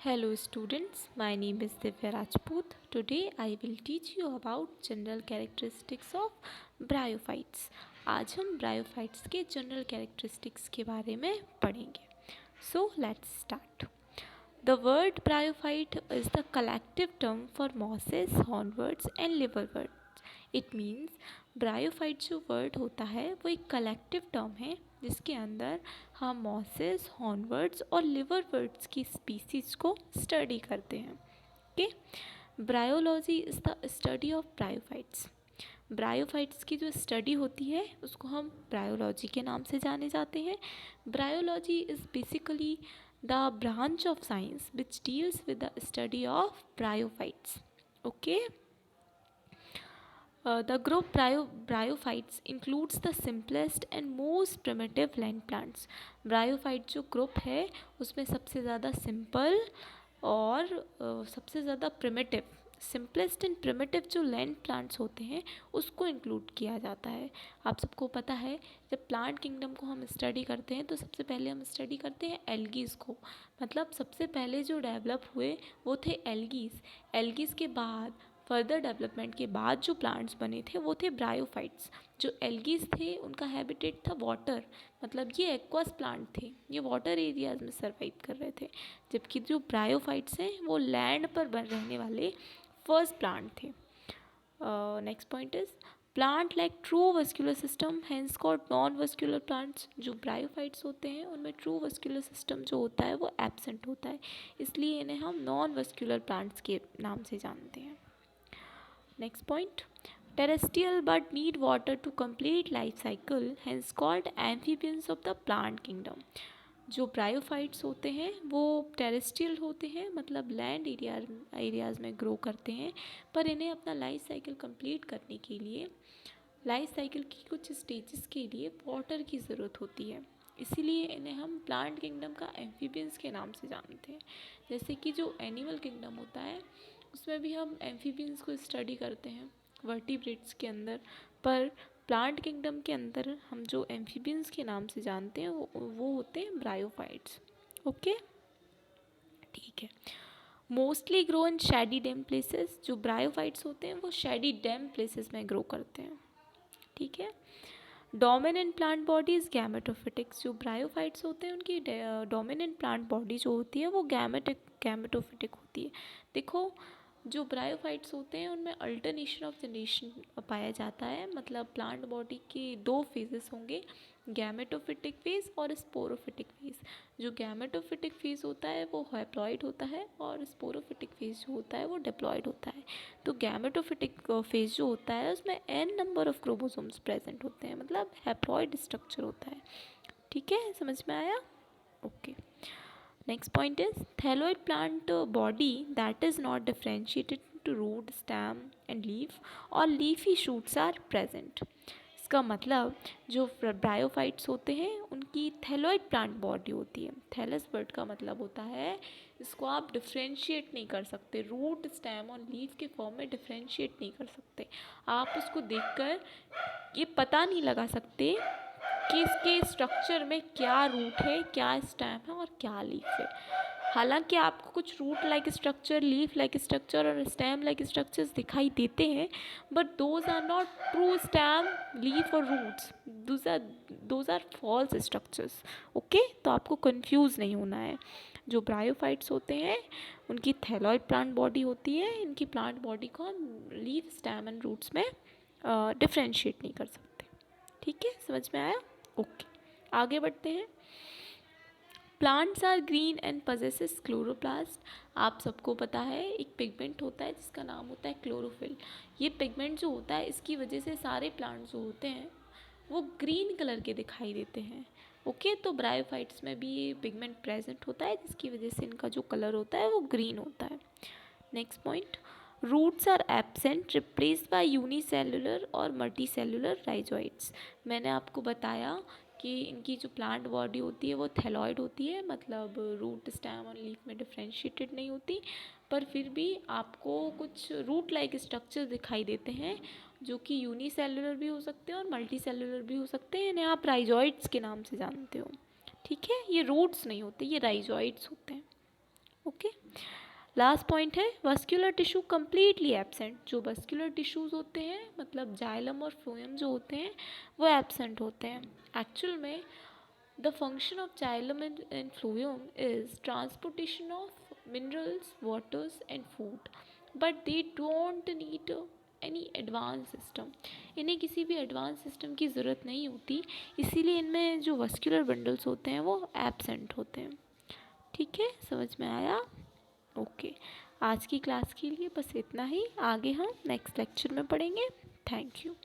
Hello students, my name is Divya Rajput. Today I will teach you about general characteristics of bryophytes. आज हम bryophytes के general characteristics के बारे में पढ़ेंगे. So let's start. The word bryophyte is the collective term for mosses, hornworts and liverworts. It means bryophyte जो word होता है वो एक collective term है जिसके अंदर हम मॉसेस, हॉर्नवर्ड्स और लिवरवर्ड्स की स्पीसीज को स्टडी करते हैं. Okay, bryology is the study of bryophytes. Bryophytes की जो स्टडी होती है उसको हम ब्रायोलॉजी के नाम से जाने जाते हैं. Bryology is basically the branch of science which deals with the study of bryophytes. Okay, the group bryophytes includes the simplest and most primitive land plants. Bryophyte जो ग्रुप है उसमें सबसे ज़्यादा सिंपल और सबसे ज़्यादा प्रिमिटिव, सिंपलेस्ट एंड प्रिमिटिव जो land plants होते हैं उसको इंक्लूड किया जाता है. आप सबको पता है जब प्लांट किंगडम को हम स्टडी करते हैं तो सबसे पहले हम स्टडी करते हैं एल्गीज़ को. मतलब सबसे पहले जो डेवलप हुए वो थे एल्गीज़. एल्गीज़ के बाद फर्दर डेवलपमेंट के बाद जो प्लांट्स बने थे वो थे ब्रायोफाइट्स. जो एल्गीज थे उनका हैबिटेट था वाटर, मतलब ये एक्वास प्लांट थे, ये वाटर एरियाज में सर्वाइव कर रहे थे. जबकि जो ब्रायोफाइट्स हैं वो लैंड पर बन रहने वाले फर्स्ट प्लांट थे. Next point is plant like true vascular system hence called non vascular plants. जो ब्रायोफाइट्स होते हैं उनमें ट्रू वस्कुलर सिस्टम जो होता है वो एब्सेंट होता है, इसलिए इन्हें हम नॉन वस्कुलर प्लांट्स के नाम से जानते हैं. Next point, terrestrial but need water to complete life cycle, hence called amphibians of the plant kingdom. जो ब्रायोफाइट्स होते हैं वो टेरेस्ट्रियल होते हैं, मतलब लैंड एरियाज़ में ग्रो करते हैं, पर इन्हें अपना लाइफ साइकिल कंप्लीट करने के लिए, लाइफ साइकिल की कुछ स्टेजेस के लिए वाटर की ज़रूरत होती है. इसीलिए इन्हें हम प्लांट किंगडम का एम्फीबियंस के नाम से जानते हैं. जैसे कि जो एनिमल किंगडम होता है उसमें भी हम एम्फीबियंस को स्टडी करते हैं वर्टिब्रेट्स के अंदर, पर प्लांट किंगडम के अंदर हम जो एम्फीबियंस के नाम से जानते हैं वो होते हैं ब्रायोफाइट्स. ओके, ठीक है. Mostly grow in shady damp places. जो ब्रायोफाइट्स होते हैं वो शैडी डैम प्लेसेस में ग्रो करते हैं. ठीक है. Dominant plant bodies gametophytic. जो ब्रायोफाइट्स होते हैं उनकी डोमिनेंट प्लांट बॉडी जो होती है वो गैमेटोफिटिक होती है. देखो, जो ब्रायोफाइट्स होते हैं उनमें अल्टरनेशन ऑफ जनरेशन पाया जाता है, मतलब प्लांट बॉडी के दो फेजेस होंगे, गैमेटोफिटिक फेज और स्पोरोफिटिक फेज. जो गैमेटोफिटिक फेज होता है वो हैप्लॉइड होता है और स्पोरोफिटिक फेज जो होता है वो डिप्लॉइड होता है. तो गैमेटोफिटिक फेज जो होता है उसमें n number of chromosomes present होते हैं, मतलब हैप्लॉइड स्ट्रक्चर होता है. ठीक है, समझ में आया? Okay. Next point is thalloid plant body that is not differentiated into root, stem and leaf or leafy shoots are present. इसका मतलब जो ब्रायोफाइट्स होते हैं उनकी थैलोइड प्लांट बॉडी होती है. थैलस वर्ड का मतलब होता है इसको आप डिफ्रेंशिएट नहीं कर सकते, रूट, स्टेम और लीफ के फॉर्म में डिफ्रेंशिएट नहीं कर सकते. आप उसको देखकर ये पता नहीं लगा सकते कि इसके स्ट्रक्चर में क्या रूट है, क्या स्टेम है और क्या लीफ है. हालांकि आपको कुछ root like structure, leaf like structure और स्टेम लाइक स्ट्रक्चर्स दिखाई देते हैं, but those are not true stem, leaf और roots. Those are false structures. Okay, तो आपको कंफ्यूज नहीं होना है. जो ब्रायोफाइट्स होते हैं उनकी थैलॉइड प्लांट बॉडी होती है. इनकी प्लांट बॉडी को हम लीफ, स्टेम एंड रूट्स में डिफ्रेंशिएट नहीं कर सकते. ठीक है, समझ में आया? ओके, आगे बढ़ते हैं. Plants are green and possesses chloroplast. आप सबको पता है एक पिगमेंट होता है जिसका नाम होता है क्लोरोफिल. ये पिगमेंट जो होता है इसकी वजह से सारे प्लांट्स जो होते हैं वो ग्रीन कलर के दिखाई देते हैं. ओके, तो ब्रायोफाइट्स में भी ये पिगमेंट प्रेजेंट होता है जिसकी वजह से इनका जो कलर होता है वो ग्रीन होता है. Next point, roots are absent replaced by unicellular or multicellular rhizoids. मैंने आपको बताया कि इनकी जो प्लांट बॉडी होती है वो थैलॉइड होती है, मतलब रूट, स्टेम और लीफ में डिफ्रेंशिएटेड नहीं होती, पर फिर भी आपको कुछ रूट लाइक स्ट्रक्चर दिखाई देते हैं जो कि यूनिसेलुलर भी हो सकते हैं और मल्टी सेलुलर भी हो सकते हैं. इन्हें आप राइजोइड्स के नाम से जानते हो. ठीक है, ये रूट्स नहीं होते, ये राइजोइड्स होते हैं. ओके, लास्ट पॉइंट है वस्कुलर टिश्यू कम्प्लीटली एब्सेंट। जो वस्कुलर टिश्यूज़ होते हैं मतलब जाइलम और फ्लोएम जो होते हैं वो एब्सेंट होते हैं। एक्चुअल में the function of xylem and phloem is transportation of minerals, waters and food, but they don't need any advance system. इन्हें किसी भी एडवांस सिस्टम की ज़रूरत नहीं होती, इसीलिए इनमें जो वस्कुलर बंडल्स होते हैं वो एब्सेंट होते हैं। ठीक है, समझ में आया? ओके, आज की क्लास के लिए बस इतना ही। आगे हम नेक्स्ट लेक्चर में पढ़ेंगे। Thank you.